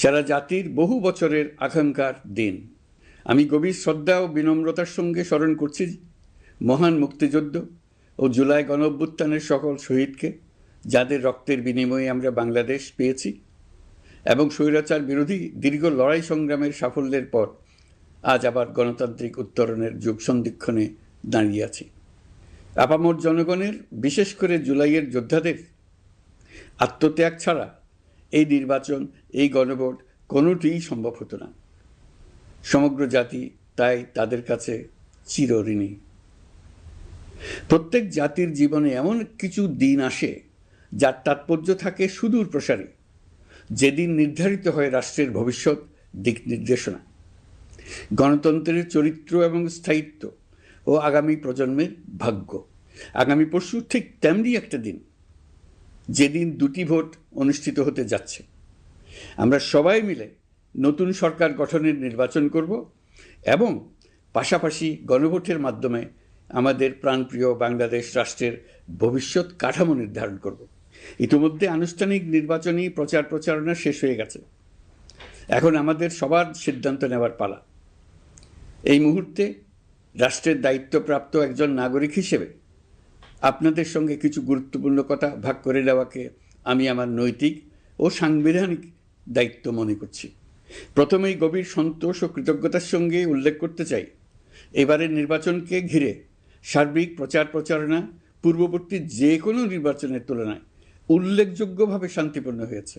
সারা জাতির বহু বছরের আকাঙ্ক্ষার দিন। আমি গভীর শ্রদ্ধা ও বিনম্রতার সঙ্গে স্মরণ করছি মহান মুক্তিযুদ্ধ ও জুলাই গণঅভ্যুত্থানের সকল শহীদকে, যাদের রক্তের বিনিময়ে আমরা বাংলাদেশ পেয়েছি এবং স্বৈরাচার বিরোধী দীর্ঘ লড়াই সংগ্রামের সাফল্যের পর আজ আবার গণতান্ত্রিক উত্তরণের যুগ সন্ধিক্ষণে দাঁড়িয়ে আছি। আপামর জনগণের, বিশেষ করে জুলাইয়ের যোদ্ধাদের আত্মত্যাগ ছাড়া এই নির্বাচন, এই গণভোট কোনোটিই সম্ভব হতো না। সমগ্র জাতি তাই তাদের কাছে চিরঋণী। প্রত্যেক জাতির জীবনে এমন কিছু দিন আসে যার তাৎপর্য থাকে সুদূর প্রসারী, যেদিন নির্ধারিত হয় রাষ্ট্রের ভবিষ্যৎ দিক নির্দেশনা, গণতন্ত্রের চরিত্র এবং স্থায়িত্ব ও আগামী প্রজন্মের ভাগ্য। আগামী পরশু ঠিক তেমনি একটা দিন, যেদিন দুটি ভোট অনুষ্ঠিত হতে যাচ্ছে। আমরা সবাই মিলে নতুন সরকার গঠনের নির্বাচন করব এবং পাশাপাশি গণভোটের মাধ্যমে আমাদের প্রাণপ্রিয় বাংলাদেশ রাষ্ট্রের ভবিষ্যৎ কাঠামো নির্ধারণ করব। ইতিমধ্যে আনুষ্ঠানিক নির্বাচনী প্রচারণা শেষ হয়ে গেছে। এখন আমাদের সবার সিদ্ধান্ত নেওয়ার পালা। এই মুহূর্তে রাষ্ট্রের দায়িত্বপ্রাপ্ত একজন নাগরিক হিসেবে আপনাদের সঙ্গে কিছু গুরুত্বপূর্ণ কথা ভাগ করে নেওয়াকে আমি আমার নৈতিক ও সাংবিধানিক দায়িত্ব মনে করছি। প্রথমেই গভীর সন্তোষ ও কৃতজ্ঞতার সঙ্গে উল্লেখ করতে চাই, এবারের নির্বাচনকে ঘিরে সার্বিক প্রচারণা পূর্ববর্তী যে কোনো নির্বাচনের তুলনায় উল্লেখযোগ্যভাবে শান্তিপূর্ণ হয়েছে।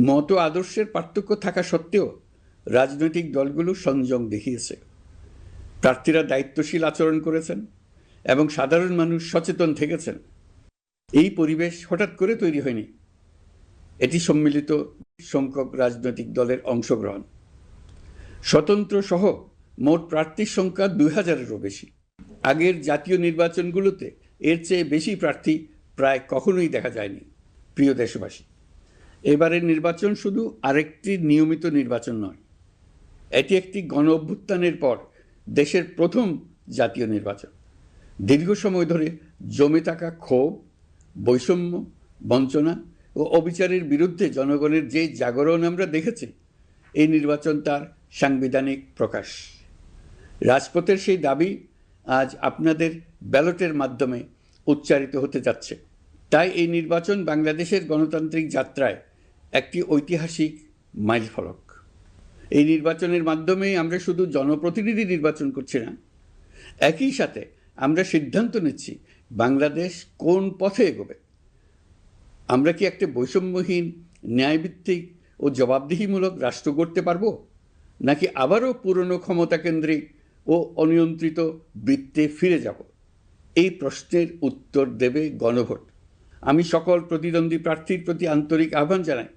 মত আদর্শের পার্থক্য থাকা সত্ত্বেও রাজনৈতিক দলগুলো সংযম দেখিয়েছে। প্রার্থীরা দায়িত্বশীল আচরণ করেছেন এবং সাধারণ মানুষ সচেতন থেকেছেন। এই পরিবেশ হঠাৎ করে তৈরি হয়নি, এটি সম্মিলিত সংখ্যক রাজনৈতিক দলের অংশগ্রহণ। স্বতন্ত্র সহ মোট প্রার্থীর সংখ্যা 2000-এরও বেশি। আগের জাতীয় নির্বাচনগুলোতে এর চেয়ে বেশি প্রার্থী প্রায় কখনোই দেখা যায়নি। প্রিয় দেশবাসী, এবারের নির্বাচন শুধু আরেকটি নিয়মিত নির্বাচন নয়, এটি একটি গণ অভ্যুত্থানের পর দেশের প্রথম জাতীয় নির্বাচন। দীর্ঘ সময় ধরে জমে থাকা ক্ষোভ, বৈষম্য, বঞ্চনা ও অবিচারের বিরুদ্ধে জনগণের যে জাগরণ আমরা দেখেছি, এই নির্বাচন তার সাংবিধানিক প্রকাশ। রাজপথের সেই দাবি আজ আপনাদের ব্যালটের মাধ্যমে উচ্চারিত হতে যাচ্ছে। তাই এই নির্বাচন বাংলাদেশের গণতান্ত্রিক যাত্রায় একটি ঐতিহাসিক মাইলফলক। এই নির্বাচনের মাধ্যমে আমরা শুধু জনপ্রতিনিধি নির্বাচন করছি না, একই সাথে আমরা সিদ্ধান্ত নিচ্ছি বাংলাদেশ কোন পথে এগোবে। আমরা কি একটা বৈষম্যহীন, ন্যায়ভিত্তিক ও জবাবদিহিমূলক রাষ্ট্র গড়তে পারবো, নাকি আবারও পুরনো ক্ষমতাকেন্দ্রিক ও অনিয়ন্ত্রিত বৃত্তে ফিরে যাব? এই প্রশ্নের উত্তর দেবে গণভোট। আমি সকল প্রতিদ্বন্দ্বী প্রার্থীর প্রতি আন্তরিক আহ্বান জানাই,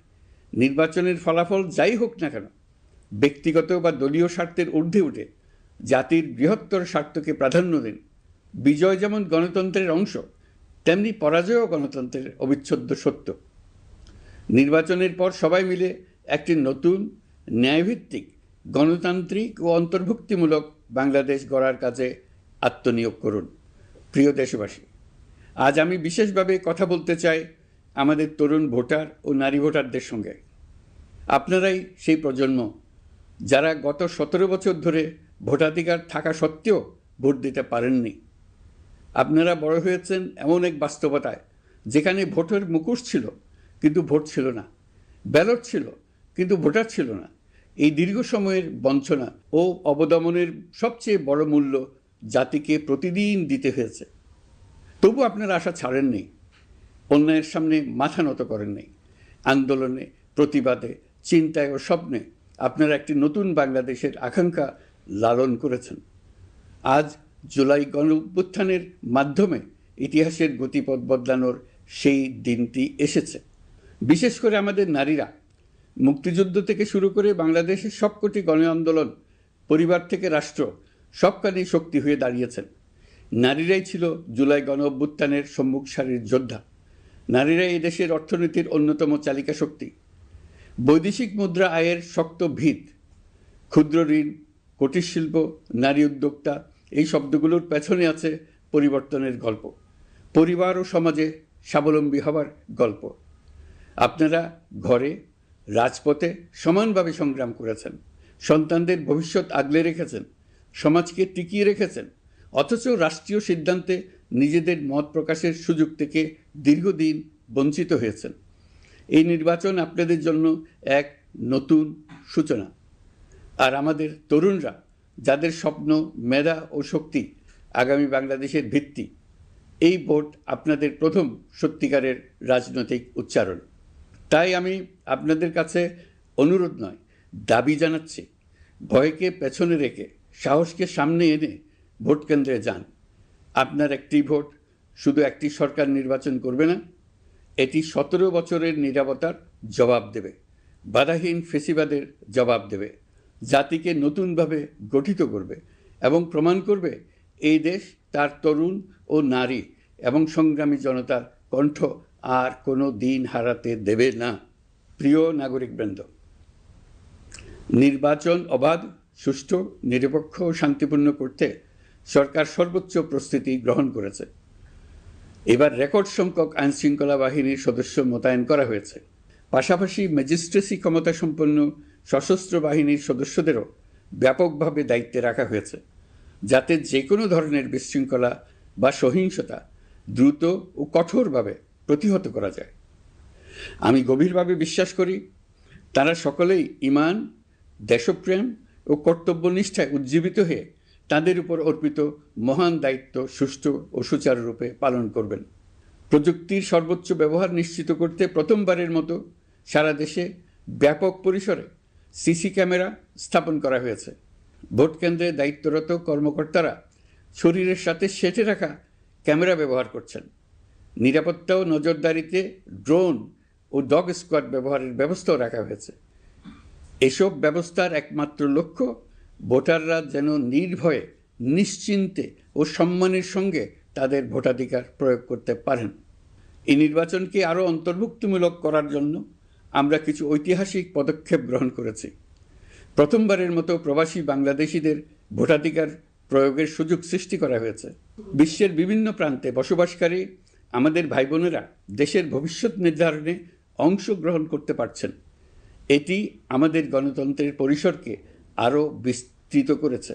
নির্বাচনের ফলাফল যাই হোক না কেন, ব্যক্তিগত বা দলীয় স্বার্থের ঊর্ধ্বে উঠে জাতির বৃহত্তর স্বার্থকে প্রাধান্য দিন। বিজয় যেমন গণতন্ত্রের অংশ, তেমনি পরাজয়ও গণতন্ত্রের অবিচ্ছেদ্য সত্য। নির্বাচনের পর সবাই মিলে একটি নতুন, ন্যায়ভিত্তিক, গণতান্ত্রিক ও অন্তর্ভুক্তিমূলক বাংলাদেশ গড়ার কাজে আত্মনিয়োগ করুন। প্রিয় দেশবাসী, আজ আমি বিশেষভাবে কথা বলতে চাই আমাদের তরুণ ভোটার ও নারী ভোটারদের সঙ্গে। আপনারাই সেই প্রজন্ম যারা গত 17 বছর ধরে ভোটাধিকার থাকা সত্ত্বেও ভোট দিতে পারেননি। আপনারা বড় হয়েছেন এমন এক বাস্তবতায় যেখানে ভোটের মুখোশ ছিল কিন্তু ভোট ছিল না, ব্যালট ছিল কিন্তু ভোটার ছিল না। এই দীর্ঘ সময়ের বঞ্চনা ও অবদমনের সবচেয়ে বড় মূল্য জাতিকে প্রতিদিন দিতে হয়েছে। তবু আপনারা আশা ছাড়েননি, অন্যায়ের সামনে মাথা নত করেননি। আন্দোলনে, প্রতিবাদে, চিন্তায় ও স্বপ্নে আপনারা একটি নতুন বাংলাদেশের আকাঙ্ক্ষা লালন করেছেন। আজ জুলাই গণঅভ্যুত্থানের মাধ্যমে ইতিহাসের গতিপথ বদলানোর সেই দিনটি এসেছে। বিশেষ করে আমাদের নারীরা মুক্তিযুদ্ধ থেকে শুরু করে বাংলাদেশের সবকটি গণ আন্দোলন, পরিবার থেকে রাষ্ট্র, সবখানেই শক্তি হয়ে দাঁড়িয়েছেন। নারীরাই ছিল জুলাই গণ অভ্যুত্থানের সম্মুখ সারির যোদ্ধা। নারীরাই এই দেশের অর্থনীতির অন্যতম চালিকা শক্তি। বৈদেশিক মুদ্রা আয়ের শক্ত ভিত, ক্ষুদ্র ঋণ, কুটির শিল্প, নারী উদ্যোক্তা, এই শব্দগুলোর পেছনে আছে পরিবর্তনের গল্প, পরিবার ও সমাজে স্বাবলম্বী হবার গল্প। আপনারা ঘরে রাজপথে সমানভাবে সংগ্রাম করেছেন, সন্তানদের ভবিষ্যৎ আগলে রেখেছেন, সমাজকে টিকিয়ে রেখেছেন, অথচ রাষ্ট্রীয় সিদ্ধান্তে নিজেদের মত প্রকাশের সুযোগ থেকে দীর্ঘদিন বঞ্চিত হয়েছেন। এই নির্বাচন আপনাদের জন্য এক নতুন সূচনা। আর আমাদের তরুণরা, যাদের স্বপ্ন, মেধা ও শক্তি আগামী বাংলাদেশের ভিত্তি, এই ভোট আপনাদের প্রথম সত্যিকারের রাজনৈতিক উচ্চারণ। তাই আমি আপনাদের কাছে অনুরোধ নয়, দাবি জানাচ্ছি, ভয়কে পেছনে রেখে সাহসকে সামনে এনে ভোট কেন্দ্রে যান। আপনার একটি ভোট শুধু একটি সরকার নির্বাচন করবে না, এটি 17 বছরের নীরবতার জবাব দেবে, বাধাহীন ফেসিবাদের জবাব দেবে, জাতিকে নতুনভাবে গঠিত করবে এবং প্রমাণ করবে এই দেশ তার তরুণ ও নারী এবং সংগ্রামী জনতার কণ্ঠ আর কোনো দিন হারাতে দেবে না। প্রিয় নাগরিকবৃন্দ, নির্বাচন অবাধ, সুষ্ঠু, নিরপেক্ষ ও শান্তিপূর্ণ করতে সরকার সর্বোচ্চ প্রস্তুতি গ্রহণ করেছে। এবার রেকর্ড সংখ্যক আইনশৃঙ্খলা বাহিনীর সদস্য মোতায়েন করা হয়েছে। পাশাপাশি ম্যাজিস্ট্রেসি ক্ষমতাসম্পন্ন সশস্ত্র বাহিনীর সদস্যদেরও ব্যাপকভাবে দায়িত্বে রাখা হয়েছে, যাতে যে কোনো ধরনের বিশৃঙ্খলা বা সহিংসতা দ্রুত ও কঠোরভাবে প্রতিহত করা যায়। আমি গভীরভাবে বিশ্বাস করি, তারা সকলেই ঈমান, দেশপ্রেম ও কর্তব্যনিষ্ঠায় উজ্জীবিত হয়ে তাদের উপর অর্পিত মহান দায়িত্ব সুষ্ঠু ও সুচারুরূপে পালন করবেন। প্রযুক্তির সর্বোচ্চ ব্যবহার নিশ্চিত করতে প্রথমবারের মতো সারা দেশে ব্যাপক পরিসরে সিসি ক্যামেরা স্থাপন করা হয়েছে। ভোট কেন্দ্রে দায়িত্বরত কর্মকর্তারা শরীরের সাথে সেটে রাখা ক্যামেরা ব্যবহার করছেন। নিরাপত্তা ও নজরদারিতে ড্রোন ও ডগ স্কোয়াড ব্যবহারের ব্যবস্থাও রাখা হয়েছে। এসব ব্যবস্থার একমাত্র লক্ষ্য, ভোটাররা যেন নির্ভয়ে, নিশ্চিন্তে ও সম্মানের সঙ্গে তাদের ভোটাধিকার প্রয়োগ করতে পারেন। এই নির্বাচনকে আরও অন্তর্ভুক্তিমূলক করার জন্য আমরা কিছু ঐতিহাসিক পদক্ষেপ গ্রহণ করেছি। প্রথমবারের মতো প্রবাসী বাংলাদেশিদের ভোটাধিকার প্রয়োগের সুযোগ সৃষ্টি করা হয়েছে। বিশ্বের বিভিন্ন প্রান্তে বসবাসকারী আমাদের ভাই বোনেরা দেশের ভবিষ্যৎ নির্ধারণে অংশগ্রহণ করতে পারছেন। এটি আমাদের গণতন্ত্রের পরিসরকে আরও বিস্তৃত করেছে।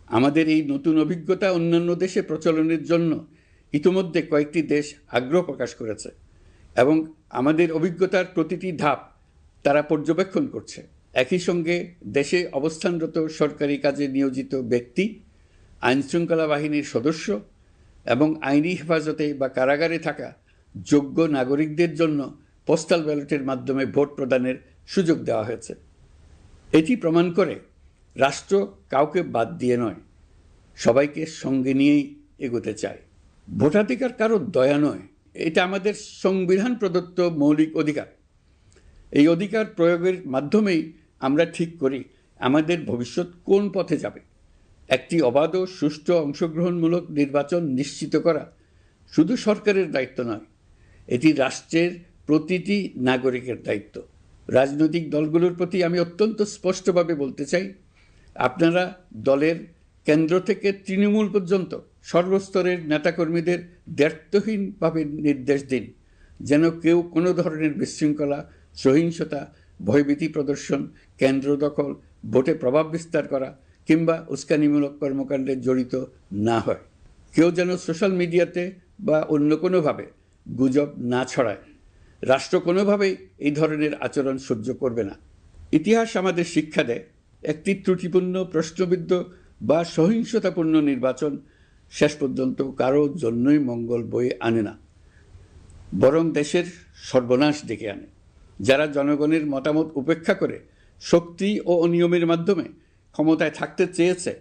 আমাদের এই নতুন অভিজ্ঞতা অন্যান্য দেশে প্রচলনের জন্য ইতিমধ্যে কয়েকটি দেশ আগ্রহ প্রকাশ করেছে এবং আমাদের অভিজ্ঞতার প্রতিটি ধাপ তারা পর্যবেক্ষণ করছে। একই সঙ্গে দেশে অবস্থানরত সরকারি কাজে নিয়োজিত ব্যক্তি, আইনশৃঙ্খলা বাহিনীর সদস্য এবং আইনি হেফাজতে বা কারাগারে থাকা যোগ্য নাগরিকদের জন্য পোস্টাল ব্যালটের মাধ্যমে ভোট প্রদানের সুযোগ দেওয়া হয়েছে। এটি প্রমাণ করে রাষ্ট্র কাউকে বাদ দিয়ে নয়, সবাইকে সঙ্গে নিয়েই এগোতে চায়। ভোটাধিকার কারো দয়া নয়, এটা আমাদের সংবিধান প্রদত্ত মৌলিক অধিকার। এই অধিকার প্রয়োগের মাধ্যমেই আমরা ঠিক করি আমাদের ভবিষ্যৎ কোন পথে যাবে। একটি অবাধ ও সুষ্ঠু অংশগ্রহণমূলক নির্বাচন নিশ্চিত করা শুধু সরকারের দায়িত্ব নয়, এটি রাষ্ট্রের প্রতিটি নাগরিকের দায়িত্ব। রাজনৈতিক দলগুলোর প্রতি আমি অত্যন্ত স্পষ্টভাবে বলতে চাই, আপনারা দলের কেন্দ্র থেকে তৃণমূল পর্যন্ত সর্বস্তরের নেতাকর্মীদের দ্ব্যর্থহীনভাবে নির্দেশ দিন যেন কেউ কোনো ধরনের বিশৃঙ্খলা, সহিংসতা, ভয়ভীতি প্রদর্শন, কেন্দ্র দখল, ভোটে প্রভাব বিস্তার করা কিংবা উস্কানিমূলক কর্মকাণ্ডে জড়িত না হয়। কেউ যেন সোশ্যাল মিডিয়াতে বা অন্য কোনোভাবে গুজব না ছড়ায়। রাষ্ট্র কোনোভাবেই এই ধরনের আচরণ সহ্য করবে না। ইতিহাস আমাদের শিক্ষা দেয়, একটি ত্রুটিপূর্ণ, প্রশ্নবিদ্ধ বা সহিংসতাপূর্ণ নির্বাচন শেষ পর্যন্ত কারোর জন্যই মঙ্গল বয়ে আনে না, বরং দেশের সর্বনাশ ডেকে আনে। যারা জনগণের মতামত উপেক্ষা করে শক্তি ও অনিয়মের মাধ্যমে ক্ষমতায় থাকতে চেয়েছে,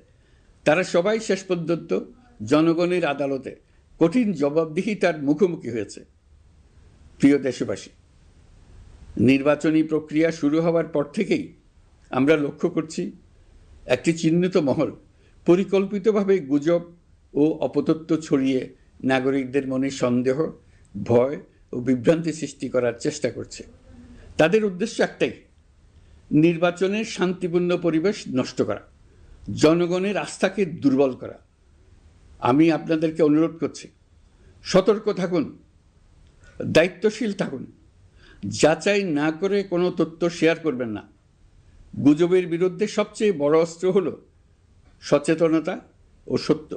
তারা সবাই শেষ পর্যন্ত জনগণের আদালতে কঠিন জবাবদিহিতার মুখোমুখি হয়েছে। প্রিয় দেশবাসী, নির্বাচনী প্রক্রিয়া শুরু হওয়ার পর থেকেই আমরা লক্ষ্য করছি একটি চিহ্নিত মহল পরিকল্পিতভাবে গুজব ও অপতথ্য ছড়িয়ে নাগরিকদের মনে সন্দেহ, ভয় ও বিভ্রান্তি সৃষ্টি করার চেষ্টা করছে। তাদের উদ্দেশ্য একটাই, নির্বাচনের শান্তিপূর্ণ পরিবেশ নষ্ট করা, জনগণের আস্থাকে দুর্বল করা। আমি আপনাদেরকে অনুরোধ করছি, সতর্ক থাকুন, দায়িত্বশীল থাকুন, যাচাই না করে কোনো তথ্য শেয়ার করবেন না। গুজবের বিরুদ্ধে সবচেয়ে বড় অস্ত্র হলো সচেতনতা ও সত্য।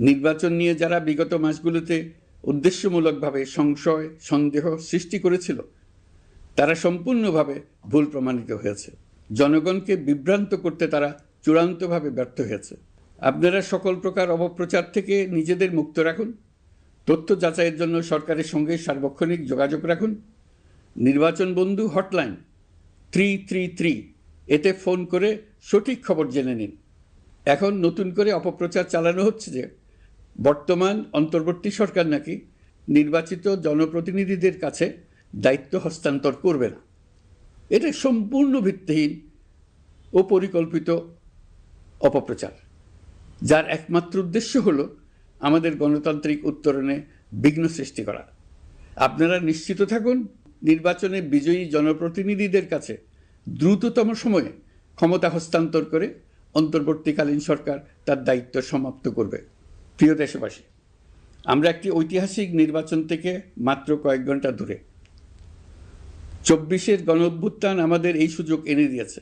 নির্বাচন নিয়ে যারা বিগত মাসগুলোতে উদ্দেশ্যমূলকভাবে সংশয় সন্দেহ সৃষ্টি করেছিল তারা সম্পূর্ণভাবে ভুল প্রমাণিত হয়েছে। জনগণকে বিভ্রান্ত করতে তারা চূড়ান্তভাবে ব্যর্থ হয়েছে। আপনারা সকল প্রকার অপপ্রচার থেকে নিজেদের মুক্ত রাখুন। তথ্য যাচাইয়ের জন্য সরকারের সঙ্গে সার্বক্ষণিক যোগাযোগ রাখুন। নির্বাচন বন্ধু হটলাইন 333 এতে ফোন করে সঠিক খবর জেনে নিন। এখন নতুন করে অপপ্রচার চালানো হচ্ছে যে বর্তমান অন্তর্বর্তী সরকার নাকি নির্বাচিত জনপ্রতিনিধিদের কাছে দায়িত্ব হস্তান্তর করবে না। এটা সম্পূর্ণ ভিত্তিহীন ও পরিকল্পিত অপপ্রচার, যার একমাত্র উদ্দেশ্য হলো আমাদের গণতান্ত্রিক উত্তরণে বিঘ্ন সৃষ্টি করা। আপনারা নিশ্চিত থাকুন, নির্বাচনে বিজয়ী জনপ্রতিনিধিদের কাছে দ্রুততম সময়ে ক্ষমতা হস্তান্তর করে অন্তর্বর্তীকালীন সরকার তার দায়িত্ব সমাপ্ত করবে। প্রিয় দেশবাসী, আমরা একটি ঐতিহাসিক নির্বাচন থেকে মাত্র কয়েক ঘন্টা দূরে। 24-এর গণঅভ্যুত্থান আমাদের এই সুযোগ এনে দিয়েছে।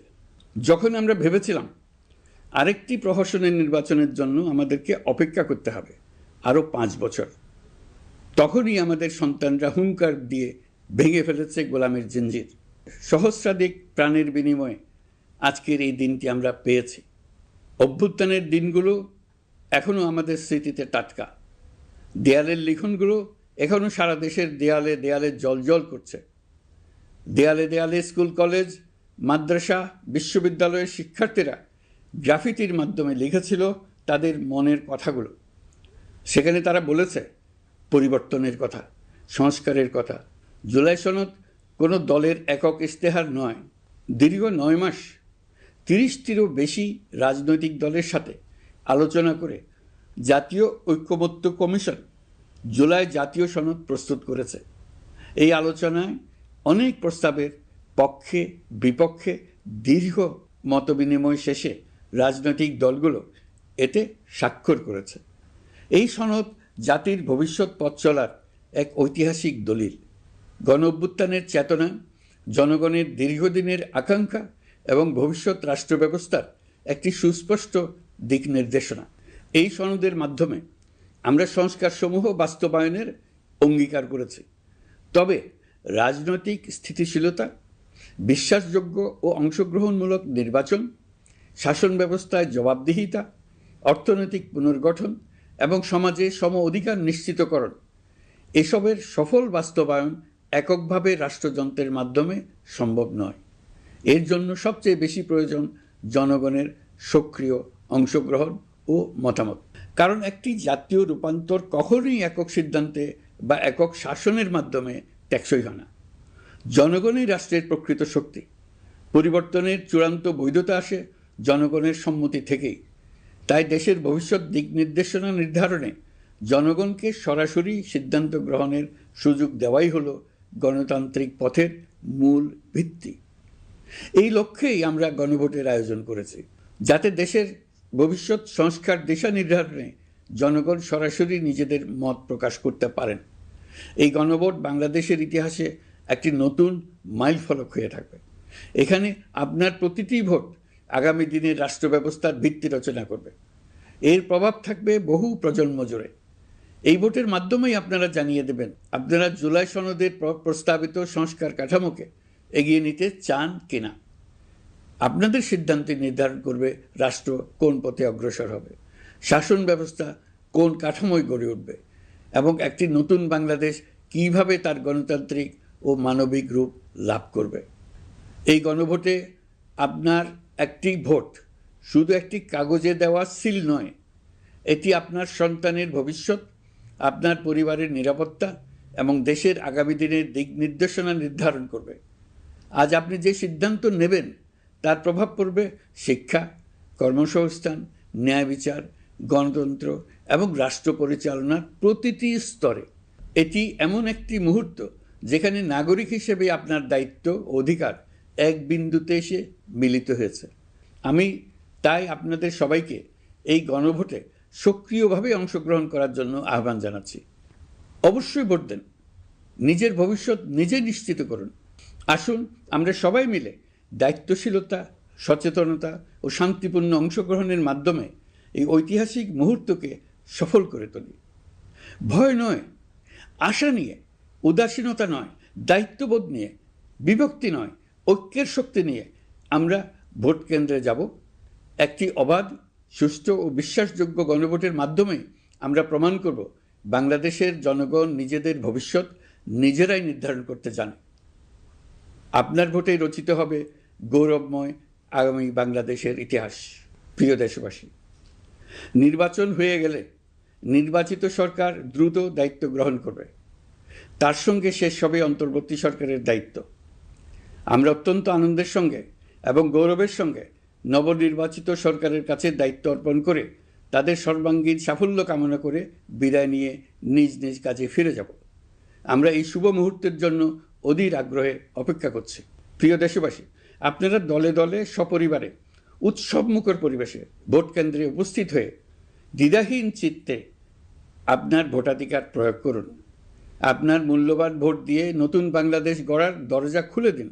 যখন আমরা ভেবেছিলাম আরেকটি প্রহসনের নির্বাচনের জন্য আমাদেরকে অপেক্ষা করতে হবে আরও 5 বছর, তখনই আমাদের সন্তানরা হুঙ্কার দিয়ে ভেঙে ফেলেছে গোলামের জিঞ্জির। সহস্রাধিক প্রাণের বিনিময়ে আজকের এই দিনটি আমরা পেয়েছি। অভ্যুত্থানের দিনগুলো এখনও আমাদের স্মৃতিতে টাটকা। দেয়ালের লিখনগুলো এখনও সারা দেশের দেয়ালে দেয়ালে জলজল করছে। দেয়ালে দেয়ালে স্কুল, কলেজ, মাদ্রাসা, বিশ্ববিদ্যালয়ের শিক্ষার্থীরা গ্রাফিতির মাধ্যমে লিখেছিল তাদের মনের কথাগুলো। সেখানে তারা বলেছে পরিবর্তনের কথা, সংস্কারের কথা। জুলাই সনদ কোনো দলের একক ইশতেহার নয়। দীর্ঘ 9 মাস 30টিরও বেশি রাজনৈতিক দলের সাথে আলোচনা করে জাতীয় ঐক্যমত্য কমিশন জুলাই জাতীয় সনদ প্রস্তুত করেছে। এই আলোচনায় অনেক প্রস্তাবের পক্ষে বিপক্ষে দীর্ঘ মতবিনিময় শেষে রাজনৈতিক দলগুলো এতে স্বাক্ষর করেছে। এই সনদ জাতির ভবিষ্যৎ পথ চলার এক ঐতিহাসিক দলিল। গণঅভ্যুত্থানের চেতনা, জনগণের দীর্ঘদিনের আকাঙ্ক্ষা এবং ভবিষ্যৎ রাষ্ট্র ব্যবস্থার একটি সুস্পষ্ট দিক নির্দেশনা। এই সনদের মাধ্যমে আমরা সংস্কারসমূহ বাস্তবায়নের অঙ্গীকার করেছি। তবে রাজনৈতিক স্থিতিশীলতা, বিশ্বাসযোগ্য ও অংশগ্রহণমূলক নির্বাচন, শাসন ব্যবস্থায় জবাবদিহিতা, অর্থনৈতিক পুনর্গঠন এবং সমাজে সম অধিকার নিশ্চিতকরণ, এসবের সফল বাস্তবায়ন এককভাবে রাষ্ট্রযন্ত্রের মাধ্যমে সম্ভব নয়। এর জন্য সবচেয়ে বেশি প্রয়োজন জনগণের সক্রিয় অংশগ্রহণ ও মতামত। কারণ একটি জাতীয় রূপান্তর কখনোই একক সিদ্ধান্তে বা একক শাসনের মাধ্যমে টেকসই হয় না। জনগণই রাষ্ট্রের প্রকৃত শক্তি। পরিবর্তনের চূড়ান্ত বৈধতা আসে জনগণের সম্মতি থেকেই। তাই দেশের ভবিষ্যৎ দিক নির্দেশনা নির্ধারণে জনগণকে সরাসরি সিদ্ধান্ত গ্রহণের সুযোগ দেওয়াই হলো গণতান্ত্রিক পথের মূল ভিত্তি। এই লক্ষ্যেই আমরা গণভোটের আয়োজন করেছি, যাতে দেশের ভবিষ্যৎ সংস্কার দিশা নির্ধারণে জনগণ সরাসরি নিজেদের মত প্রকাশ করতে পারেন। এই গণভোট বাংলাদেশের ইতিহাসে একটি নতুন মাইলফলক হয়ে থাকবে। এখানে আপনার প্রতিটি ভোট আগামী দিনের রাষ্ট্র ব্যবস্থার ভিত্তি রচনা করবে। এর প্রভাব থাকবে বহু প্রজন্ম জুড়ে। এই ভোটের মাধ্যমেই আপনারা জানিয়ে দেবেন আপনারা জুলাই সনদের প্রস্তাবিত সংস্কার কাঠামোকে এগিয়ে নিতে চান কিনা। আপনাদের সিদ্ধান্তে নির্ধারণ করবে রাষ্ট্র কোন পথে অগ্রসর হবে, শাসন ব্যবস্থা কোন কাঠামোয় গড়ে উঠবে এবং একটি নতুন বাংলাদেশ কিভাবে তার গণতান্ত্রিক ও মানবিক রূপ লাভ করবে। এই গণভোটে আপনার একটি ভোট শুধু একটি কাগজে দেওয়া সিল নয়, এটি আপনার সন্তানের ভবিষ্যৎ, আপনার পরিবারের নিরাপত্তা এবং দেশের আগামী দিনের দিক নির্দেশনা নির্ধারণ করবে। আজ আপনি যে সিদ্ধান্ত নেবেন তার প্রভাব পড়বে শিক্ষা, কর্মসংস্থান, ন্যায় বিচার, গণতন্ত্র এবং রাষ্ট্র পরিচালনার প্রতিটি স্তরে। এটি এমন একটি মুহূর্ত যেখানে নাগরিক হিসেবে আপনার দায়িত্ব ও অধিকার এক বিন্দুতে এসে মিলিত হয়েছে। আমি তাই আপনাদের সবাইকে এই গণভোটে সক্রিয়ভাবে অংশগ্রহণ করার জন্য আহ্বান জানাচ্ছি। অবশ্যই ভোট দেন, নিজের ভবিষ্যৎ নিজে নিশ্চিত করুন। আসুন আমরা সবাই মিলে দায়িত্বশীলতা, সচেতনতা ও শান্তিপূর্ণ অংশগ্রহণের মাধ্যমে এই ঐতিহাসিক মুহূর্তকে সফল করে তুলি। ভয় নয়, আশা নিয়ে, উদাসীনতা নয়, দায়িত্ববোধ নিয়ে, বিভক্তি নয়, ঐক্যের শক্তি নিয়ে আমরা ভোট কেন্দ্রে যাব। একটি অবাধ, সুষ্ঠু ও বিশ্বাসযোগ্য গণভোটের মাধ্যমে আমরা প্রমাণ করব বাংলাদেশের জনগণ নিজেদের ভবিষ্যৎ নিজেরাই নির্ধারণ করতে জানে। আপনার ভোটে রচিত হবে গৌরবময় আগামী বাংলাদেশের ইতিহাস। প্রিয় দেশবাসী, নির্বাচন হয়ে গেলে নির্বাচিত সরকার দ্রুত দায়িত্ব গ্রহণ করবে। তার সঙ্গে শেষ হবে অন্তর্বর্তী সরকারের দায়িত্ব। আমরা অত্যন্ত আনন্দের সঙ্গে এবং গৌরবের সঙ্গে নবনির্বাচিত সরকারের কাছে দায়িত্ব অর্পণ করে তাদের সর্বাঙ্গীন সাফল্য কামনা করে বিদায় নিয়ে নিজ নিজ কাজে ফিরে যাব। আমরা এই শুভ মুহূর্তের জন্য অধীর আগ্রহে অপেক্ষা করছি। প্রিয় দেশবাসী, আপনারা দলে দলে সপরিবারে উৎসবমুখর পরিবেশে ভোট কেন্দ্রে উপস্থিত হয়ে দ্বিধাহীন চিত্তে আপনার ভোটাধিকার প্রয়োগ করুন। আপনার মূল্যবান ভোট দিয়ে নতুন বাংলাদেশ গড়ার দরজা খুলে দিন।